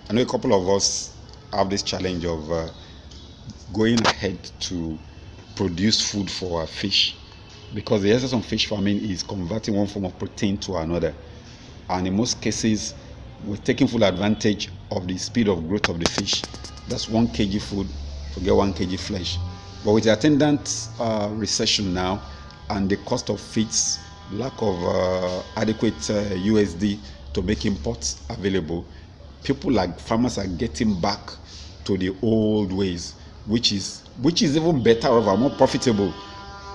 I know a couple of us have this challenge of going ahead to produce food for our fish, because the essence of fish farming is converting one form of protein to another, and in most cases we're taking full advantage of the speed of growth of the fish. That's 1 kg food to get 1 kg flesh. But with the attendant recession now and the cost of feeds, lack of adequate USD to make imports available, people like farmers are getting back to the old ways, which is even better or more profitable.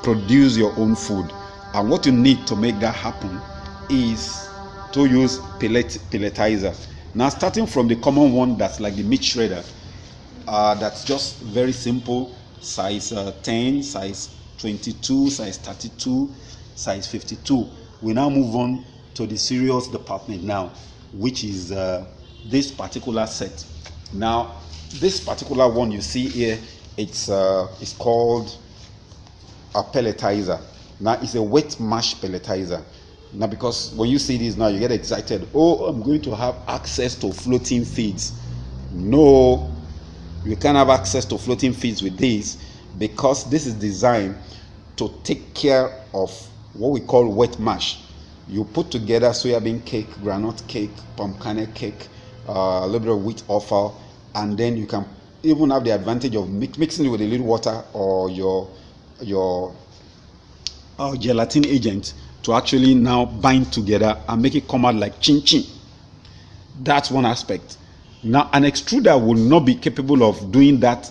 Produce your own food, and what you need to make that happen is to use pelletizer. Now, starting from the common one that's like the meat shredder, that's just very simple, size 10, size 22, size 32, size 52. We now move on to the cereals department now, which is this particular set. Now, this particular one you see here, it's called a pelletizer. Now, it's a wet mash pelletizer. Now, because when you see this now, you get excited. Oh, I'm going to have access to floating feeds. No, you can't have access to floating feeds with this, because this is designed to take care of what we call wet mash. You put together soybean cake, granite cake, pumpkin cake, a little bit of wheat offal, and then you can even have the advantage of mixing it with a little water or your gelatin agent to actually now bind together and make it come out like chin chin. That's one aspect. Now, an extruder will not be capable of doing that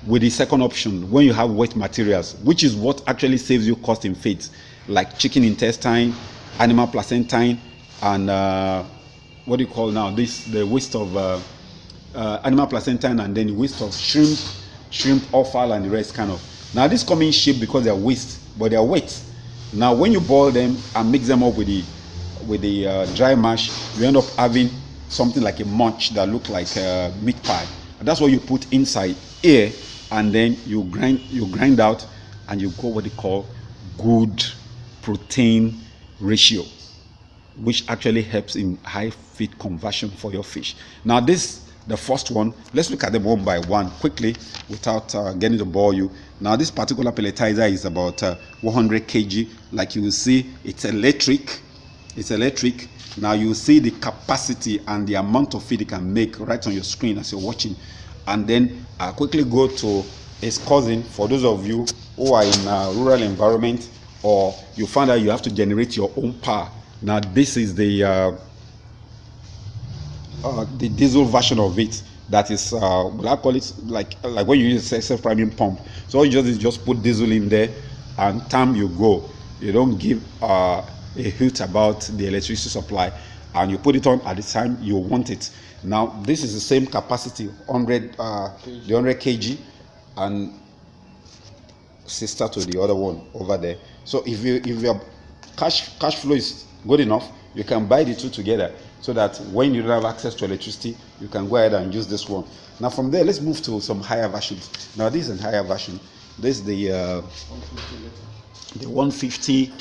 with the second option when you have wet materials, which is what actually saves you cost in feeds, like chicken intestine, animal placentine, and what do you call now this, the waste of animal placentine, and then the waste of shrimp offal and the rest kind of. Now, this come in shape because they are waste, but they are wet. Now, when you boil them and mix them up with the dry mash, you end up having something like a munch that look like meat pie. And that's what you put inside here, and then you grind out, and you go what they call good protein ratio, which actually helps in high feed conversion for your fish. Now, this the first one. Let's look at them one by one quickly without getting to bore you. Now, this particular pelletizer is about 100 kg. Like you will see, it's electric. It's electric. Now, you will see the capacity and the amount of feed it can make right on your screen as you're watching. And then I'll quickly go to its cousin. For those of you who are in a rural environment, or you find that you have to generate your own power. Now, this is the diesel version of it. That is, what I call it, like when you use a self-priming pump. So all you just put diesel in there, and time you go. You don't give a hoot about the electricity supply, and you put it on at the time you want it. Now, this is the same capacity, 100 kg, and sister to the other one over there. So if your cash flow is good enough, you can buy the two together, so that when you don't have access to electricity, you can go ahead and use this one. Now, from there, let's move to some higher versions. Now, this is a higher version. This is the 150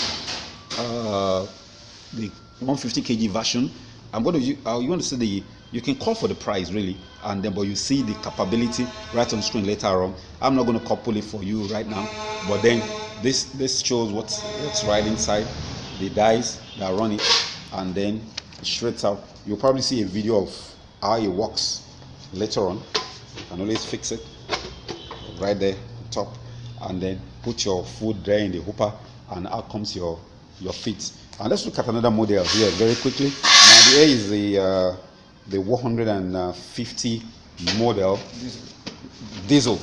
kg version. I'm going to you want to see you can call for the price really, and then but you see the capability right on screen later on. I'm not going to couple it for you right now, but then this shows what's right inside, the dies that run it, and then it shreds out. You'll probably see a video of how it works later on. You can always fix it right there top, and then put your food there in the hooper, and out comes your feet. And let's look at another model here very quickly. Now, here is the 150 model diesel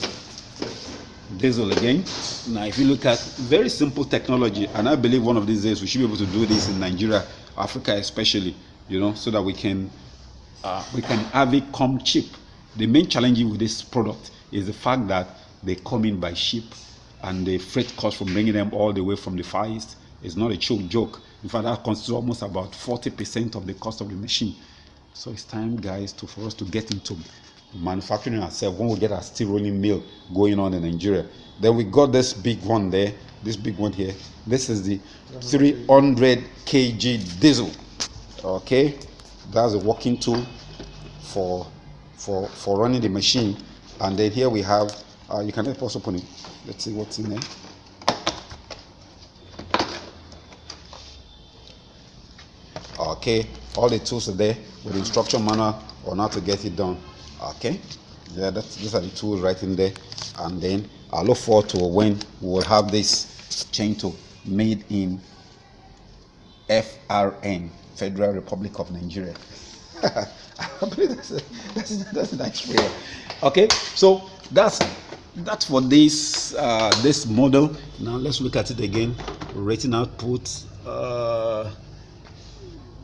again. Now, if you look at very simple technology, and I believe one of these days we should be able to do this in Nigeria, Africa especially, so that we can have it come cheap. The main challenge with this product is the fact that they come in by ship, and the freight cost from bringing them all the way from the Far East is not a joke. In fact, that constitutes almost about 40% of the cost of the machine. So it's time, guys, for us to get into manufacturing ourselves when we get our steel rolling mill going on in Nigeria. Then we got this big one there, this big one here. This is the 300 kg diesel. Okay, that's a working tool for for running the machine. And then here we have, you can also open it. Let's see what's in there. Okay, all the tools are there with the instruction manual on how to get it done. Okay, yeah, these are the tools right in there. And then I look forward to when we will have this chain tool made in FRN, Federal Republic of Nigeria. I believe that's a nice prayer. Okay, so that's for this this model. Now let's look at it again. Rating output.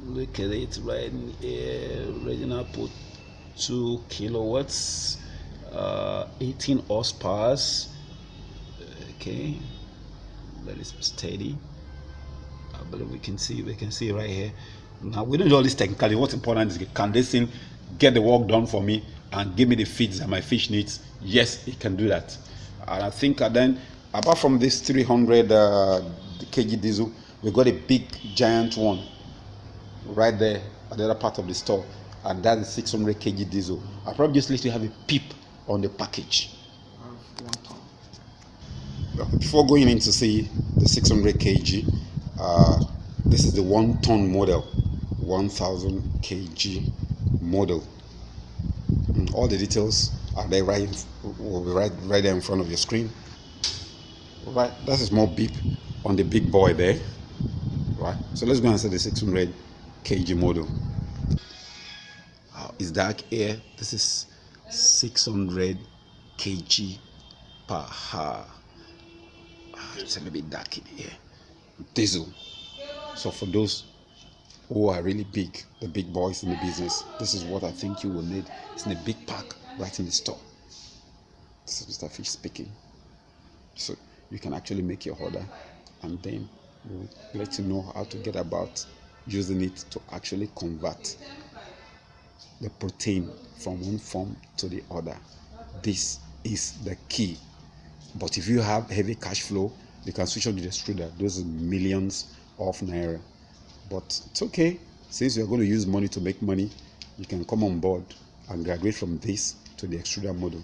Look at it right here. Rating output 2 kilowatts, 18 horsepower. Okay, let it steady. I believe we can see right here. Now we don't do all this technically. What's important is, can this thing get the work done for me and give me the feeds that my fish needs? Yes, it can do that. And I think then, apart from this 300 kg diesel, we got a big giant one right there at the other part of the store, and that is 600 kg diesel. I probably just let you have a peep on the package. 1 ton. Before going in to see the 600 kg, this is the 1 ton model, 1000 kg model. And all the details are there will be right there in front of your screen. Right, that is more beep on the big boy there. Right, so let's go and see the 600 kg model. It's dark here. This is 600 kg per hour. It's a little bit dark in here. Diesel. So for those who are really big, the big boys in the business, this is what I think you will need. It's in a big pack right in the store. This is Mr. Fish speaking. So you can actually make your order, and then we'll let you know how to get about using it to actually convert the protein from one form to the other. This is the key. But if you have heavy cash flow, you can switch on to the extruder. Those are millions of naira. But it's okay. Since you're going to use money to make money, you can come on board and graduate from this to the extruder model.